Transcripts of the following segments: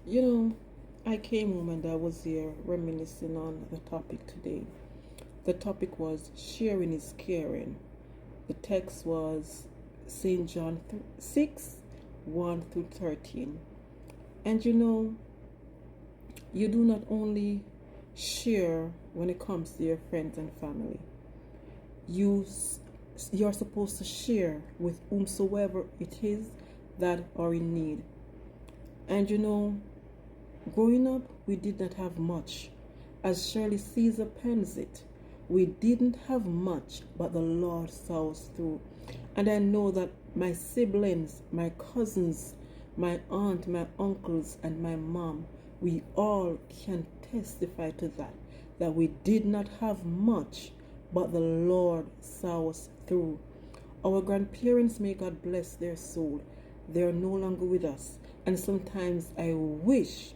You know, I came home and I was here reminiscing on the topic today. The topic was sharing is caring. The text was St. John 6 1 through 13. And you do not only share when it comes to your friends and family, you, you're supposed to share with whomsoever it is that are in need. And growing up, we did not have much. As Shirley Caesar pens it, we didn't have much, but the Lord saw us through. And I know that my siblings, my cousins, my aunt, my uncles, and my mom, we all can testify to that. That we did not have much, but the Lord saw us through. Our grandparents, may God bless their soul, they are no longer with us. And sometimes I wish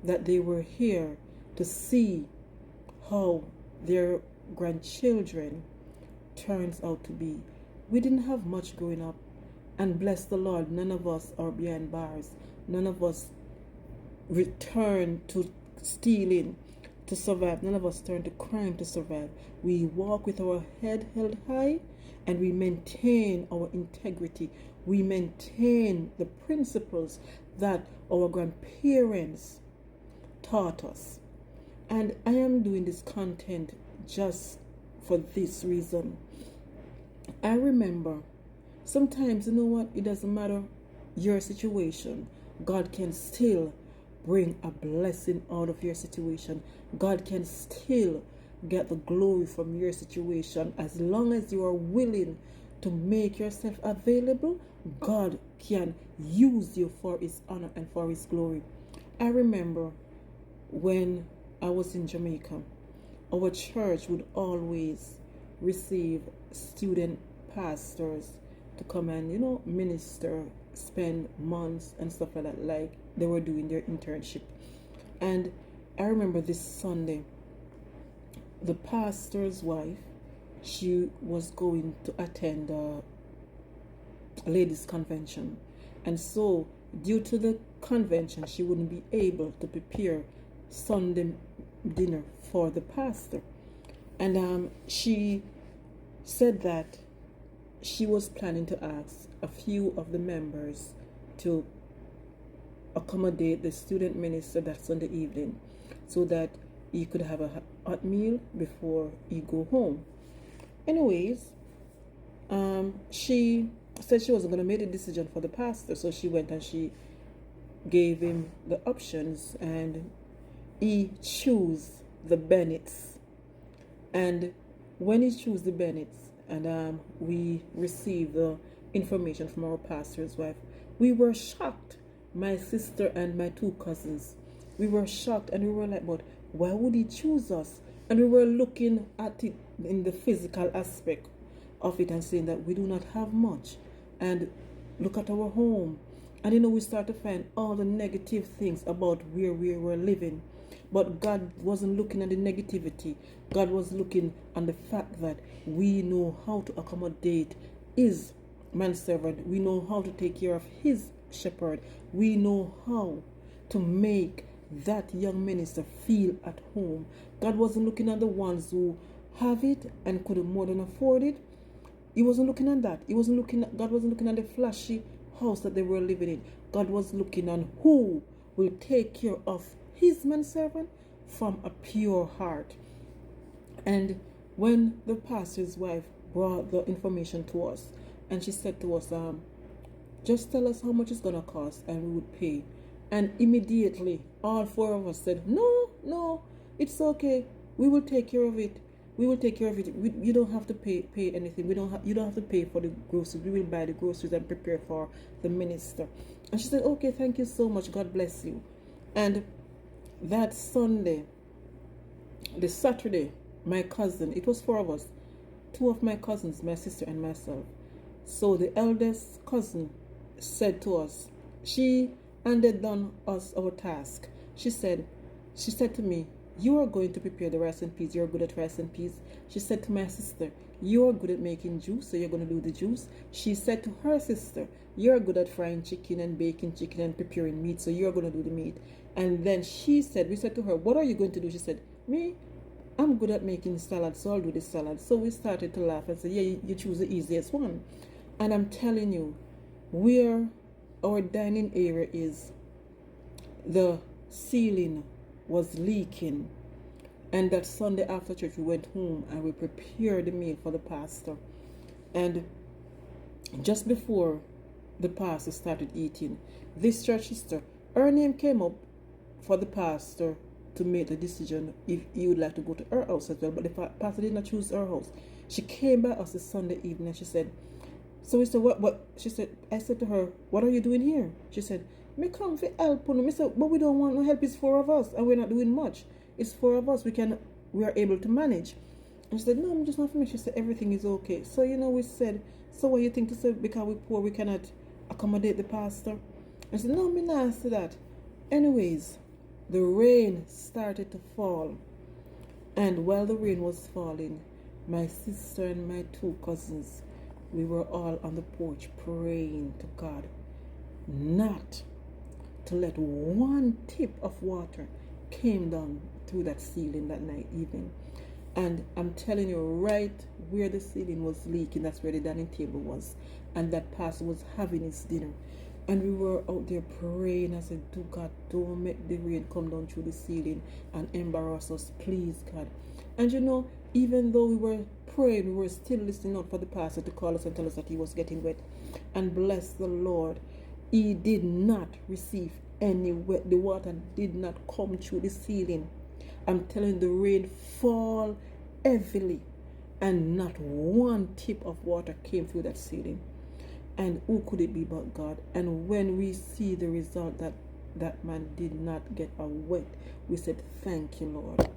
that they were here to see how their grandchildren turns out to be. We didn't have much growing up, and bless the Lord, none of us are behind bars. None of us return to stealing to survive. None of us turn to crime to survive. We walk with our head held high, and we maintain our integrity. We maintain the principles that our grandparents taught us. And I am doing this content just for this reason. I remember sometimes, you know what, it doesn't matter your situation, God can still bring a blessing out of your situation. God can still get the glory from your situation. As long as you are willing to make yourself available, God can use you for His honor and for His glory. I remember when I was in Jamaica, our church would always receive student pastors to come and minister, spend months and stuff like that, like they were doing their internship. And I remember this Sunday, the pastor's wife, she was going to attend a ladies convention, and so due to the convention she wouldn't be able to prepare Sunday dinner for the pastor. And she said that she was planning to ask a few of the members to accommodate the student minister that Sunday evening so that he could have a hot meal before he go home. Anyways, she said she wasn't going to make a decision for the pastor, so she went and she gave him the options, and he chose the Bennetts. And when he chose the Bennetts, and we received the information from our pastor's wife, we were shocked. My sister and my two cousins, we were shocked, and we were like, but why would he choose us? And we were looking at it in the physical aspect of it and saying that we do not have much. And look at our home. And we start to find all the negative things about where we were living. But God wasn't looking at the negativity. God was looking on the fact that we know how to accommodate His manservant. We know how to take care of His shepherd. We know how to make that young minister feel at home. God wasn't looking at the ones who have it and could more than afford it. He wasn't looking at that. God wasn't looking at the flashy house that they were living in. God was looking on who will take care of His manservant from a pure heart. And when the pastor's wife brought the information to us, and she said to us, just tell us how much it's gonna cost and we would pay. And immediately all four of us said, no, it's okay, we will take care of it. You don't have to pay anything. You don't have to pay for the groceries. We will buy the groceries and prepare for the minister. And she said, okay, thank you so much, God bless you. And that Sunday, the Saturday, my cousin, it was four of us, two of my cousins, my sister and myself. So the eldest cousin said to us, she handed down us our task. She said to me, you are going to prepare the rice and peas. You're good at rice and peas. She said to my sister, you're good at making juice, so you're going to do the juice. She said to her sister, you're good at frying chicken and baking chicken and preparing meat, so you're going to do the meat. And then we said to her, what are you going to do? She said, me, I'm good at making salad, so I'll do the salad. So we started to laugh and said, yeah, you choose the easiest one. And I'm telling you, where our dining area is, the ceiling was leaking. And that Sunday after church, we went home and we prepared the meal for the pastor. And just before the pastor started eating, this church sister, her name came up for the pastor to make the decision if he would like to go to her house as well. But the pastor did not choose her house. She came by us this Sunday evening and she said, so we said, what? She said, I said to her, what are you doing here? She said, me come for help. I said, but we don't want no help. It's four of us and we're not doing much. It's four of us. We are able to manage. And she said, no, I'm just not for me. She said, everything is okay. So, we said, so what you think to say, because we're poor, we cannot accommodate the pastor? I said, no, me not say that. Anyways, the rain started to fall. And while the rain was falling, my sister and my two cousins, we were all on the porch praying to God not to let one tip of water came down through that ceiling that night evening. And I'm telling you, right where the ceiling was leaking, that's where the dining table was. And that pastor was having his dinner. And we were out there praying. I said, do God, don't make the rain come down through the ceiling and embarrass us, please, God. And even though we were praying, we were still listening out for the pastor to call us and tell us that he was getting wet. And bless the Lord, he did not receive any wet. The water did not come through the ceiling. I'm telling you, the rain fall heavily and not one tip of water came through that ceiling. And who could it be but God? And when we see the result that man did not get a wet, we said, thank you, Lord.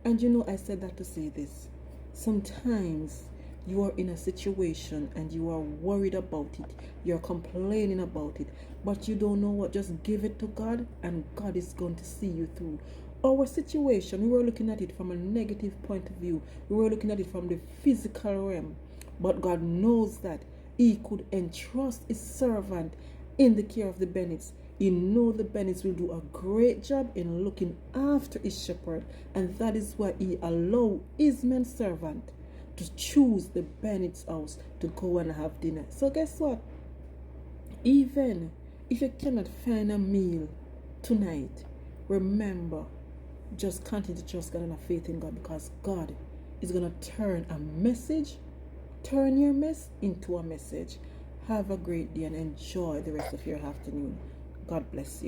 And I said that to say this. Sometimes you are in a situation and you are worried about it. You're complaining about it. But you don't know what. Just give it to God and God is going to see you through. Our situation, we were looking at it from a negative point of view. We were looking at it from the physical realm. But God knows that he could entrust his servant in the care of the Bennetts. He knows the Bennetts will do a great job in looking after his shepherd. And that is why he allowed his man servant to choose the Bennett's house to go and have dinner. So guess what? Even if you cannot find a meal tonight, remember, just continue to trust God and have faith in God, because God is going to turn your mess into a message. Have a great day and enjoy the rest of your afternoon. God bless you.